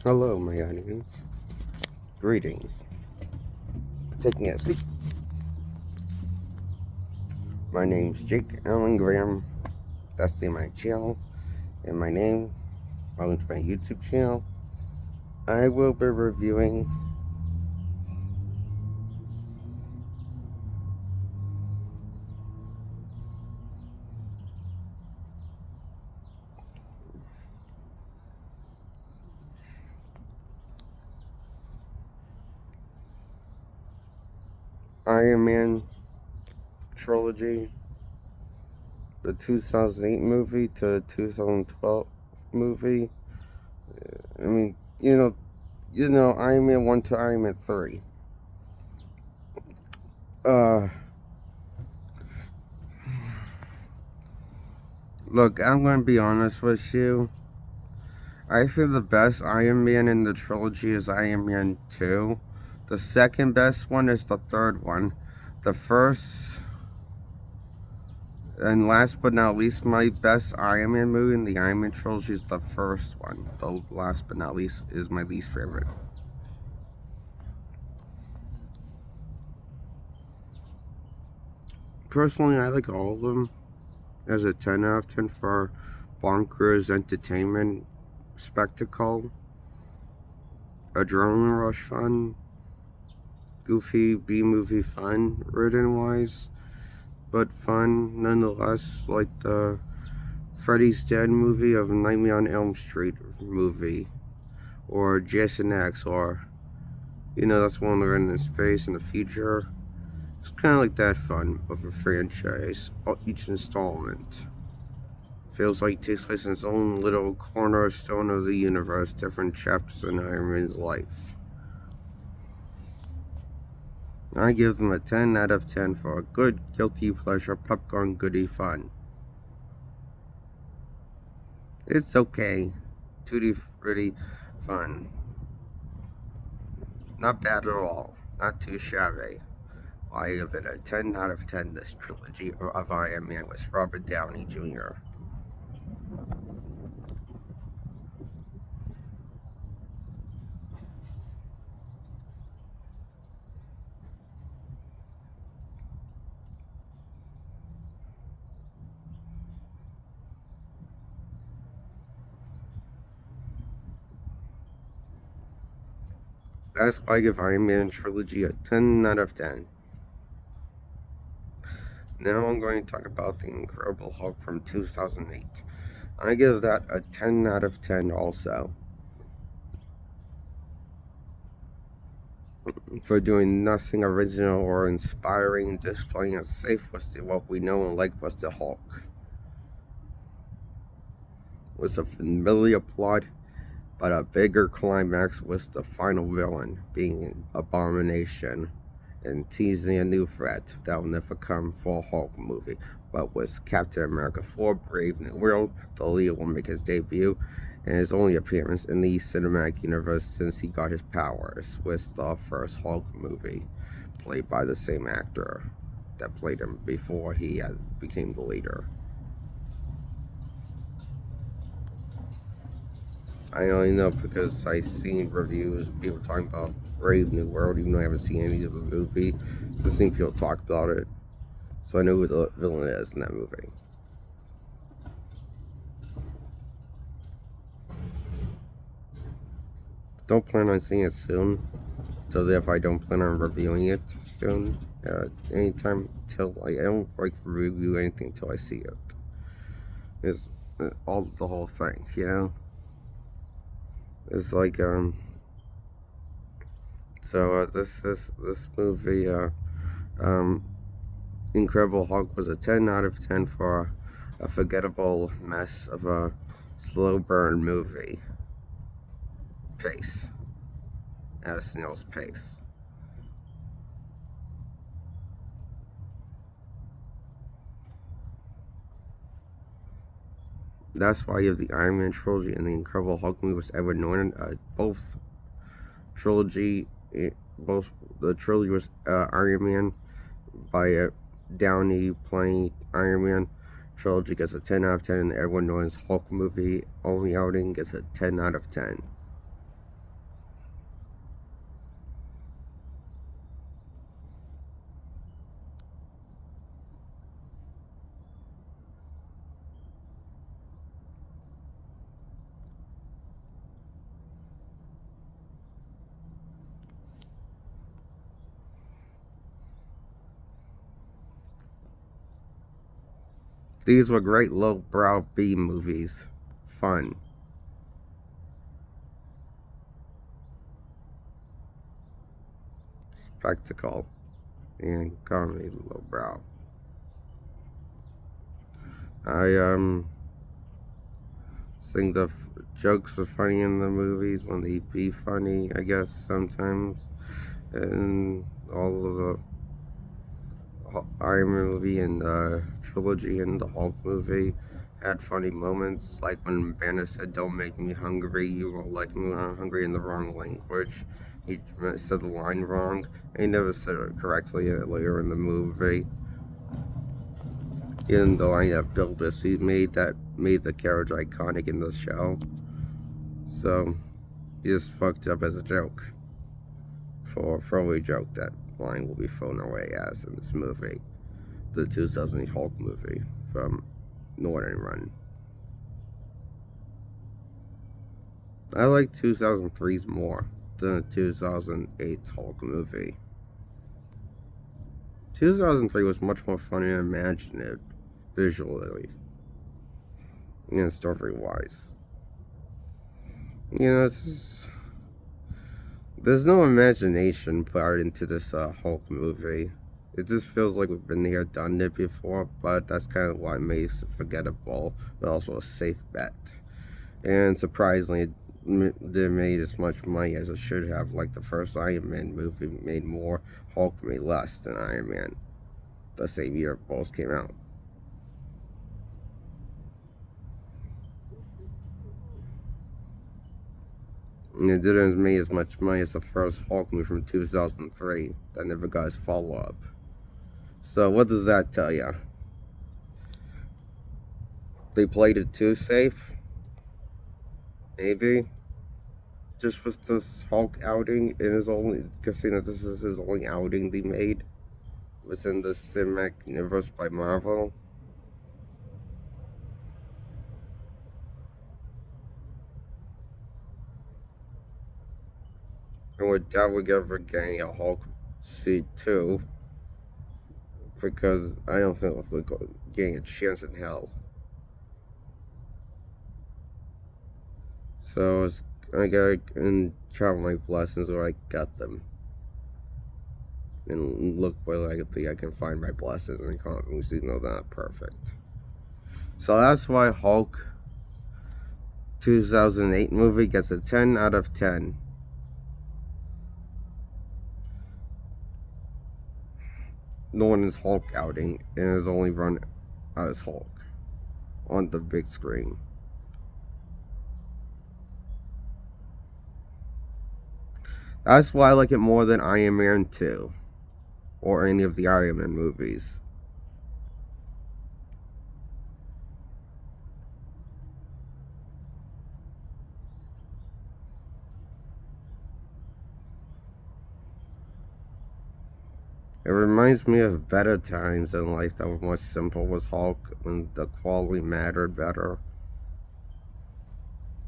Hello, my audience. Greetings. Taking a seat. My name's Jake Allen Graham. That's the name of my channel. And my name, welcome to my YouTube channel. I will be reviewing Iron Man Trilogy, the 2008 movie to the 2012 movie. I mean, Iron Man 1 to Iron Man 3. Look, I'm going to be honest with you. I think the best Iron Man in the trilogy is Iron Man 2. The second best one is the third one. The first and last but not least, my best Iron Man movie in the Iron Man trilogy is the first one. The last but not least is my least favorite. Personally, I like all of them as a 10 out of 10 for bonkers entertainment spectacle, adrenaline rush fun, goofy B-movie fun, written wise, but fun nonetheless, like the Freddy's Dead movie of Nightmare on Elm Street movie, or Jason X, or, that's one they're in space in the future. It's kind of like that fun of a franchise, each installment. Feels like it takes place in its own little cornerstone of the universe, different chapters in Iron Man's life. I give them a 10 out of 10 for a good, guilty pleasure, popcorn goodie fun. It's okay. Tutti frutti fun. Not bad at all. Not too shabby. I give it a 10 out of 10, this trilogy of Iron Man with Robert Downey Jr. That's why I give Iron Man trilogy a 10 out of 10. Now I'm going to talk about the Incredible Hulk from 2008. I give that a 10 out of 10 also. For doing nothing original or inspiring, just playing it safe with what we know and like was the Hulk. Was a familiar plot, but a bigger climax was the final villain being Abomination, and teasing a new threat that will never come for a Hulk movie. But with Captain America 4 Brave New World, the lead will make his debut and his only appearance in the cinematic universe since he got his powers with the first Hulk movie, played by the same actor that played him before he became the leader. I only know because I've seen reviews, people talking about Brave New World, even though I haven't seen any of the movie. Just seen people talk about it. So I know who the villain is in that movie. Don't plan on seeing it soon. So therefore I don't plan on reviewing it soon. Anytime till I don't like review anything until I see it. It's all the whole thing, It's like this movie Incredible Hulk was a 10 out of 10 for a forgettable mess of a slow burn movie pace at a snail's pace. That's why you have the Iron Man trilogy and the Incredible Hulk movie was Edward Norton. Both the trilogy was Iron Man by Downey playing Iron Man. Trilogy gets a 10 out of 10, and Edward Norton's Hulk movie only outing gets a 10 out of 10. These were great lowbrow B movies. Fun, spectacle, and comedy lowbrow. I think the jokes were funny in the movies when they be funny, I guess, sometimes. And all of the Iron Man movie and the Trilogy and the Hulk movie had funny moments, like when Banner said, "Don't make me hungry, you will like me when I'm hungry," in the wrong language. He said the line wrong, and he never said it correctly later in the movie. In the line that Bill Bissy made the character iconic in the show. So he just fucked up as a joke. For a throwaway joke that line will be thrown away as in this movie. The 2008 Hulk movie from Northern Run. I like 2003's more than the 2008's Hulk movie. 2003 was much more fun and imaginative visually and story wise. You know, there's no imagination put into this Hulk movie. It just feels like we've been here, done it before, but that's kind of what makes it forgettable, but also a safe bet. And surprisingly, it didn't make as much money as it should have. Like the first Iron Man movie made more, Hulk made less than Iron Man. The same year both came out. And it didn't make as much money as the first Hulk movie from 2003 that never got his follow up. So what does that tell you? They played it too safe? Maybe? Just with this Hulk outing, and his only, considering that this is his only outing they made within the cinematic universe by Marvel. And we're definitely ever getting a Hulk C2 because I don't think we're getting a chance in hell. So I gotta count my blessings where I got them. And look where I can find my blessings in the comics, even though they're not perfect. So that's why Hulk 2008 movie gets a 10 out of 10. No one is Hulk outing and is only run as Hulk on the big screen. That's why I like it more than Iron Man 2 or any of the Iron Man movies. It reminds me of better times in life that were more simple with Hulk when the quality mattered better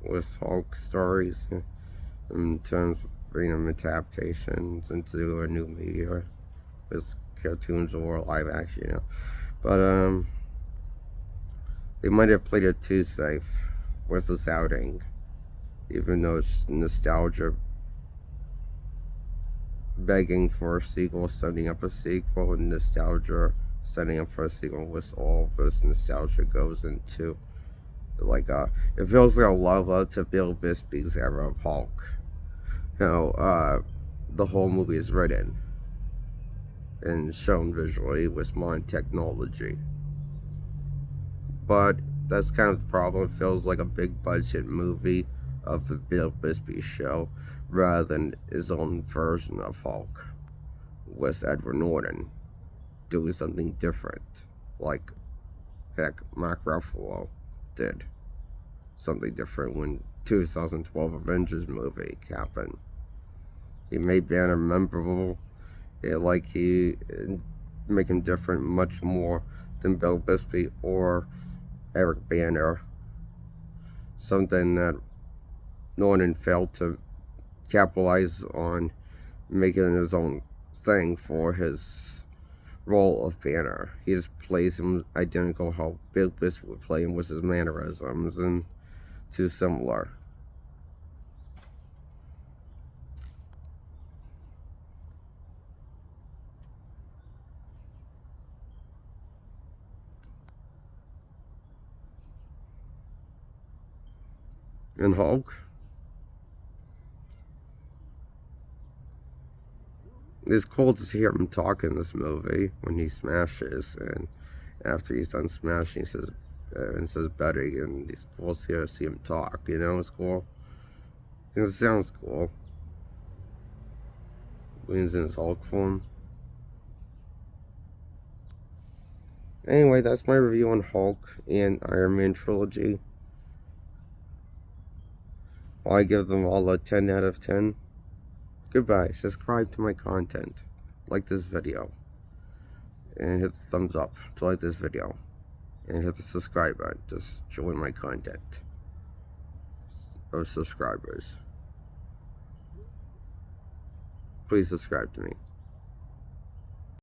with Hulk stories in terms of bringing them into adaptations into a new media as cartoons or live action, But they might have played it too safe with this outing, even though it's nostalgia begging for a sequel, setting up a sequel, and nostalgia setting up for a sequel. With all of this nostalgia goes into it feels like a love to Bill Bixby's era of Hulk. The whole movie is written and shown visually with modern technology. But that's kind of the problem. It feels like a big budget movie of the Bill Bixby show rather than his own version of Hulk with Edward Norton doing something different. Like, heck, Mark Ruffalo did something different when 2012 Avengers movie happened. He made Banner memorable. He make him different much more than Bill Bixby or Eric Banner. Something that Norton failed to capitalize on making his own thing for his role of Banner. He just plays him identical how Bill Biss would play him with his mannerisms, and too similar. And Hulk, it's cool to hear him talk in this movie when he smashes, and after he's done smashing, he says Betty, and it's cool to see him talk. You know, it's cool. It sounds cool when he's in his Hulk form. Anyway, that's my review on Hulk and Iron Man trilogy. I give them all a 10 out of 10. Goodbye. Subscribe to my content. Like this video. And hit the thumbs up to like this video. And hit the subscribe button to join my content of subscribers. Please subscribe to me.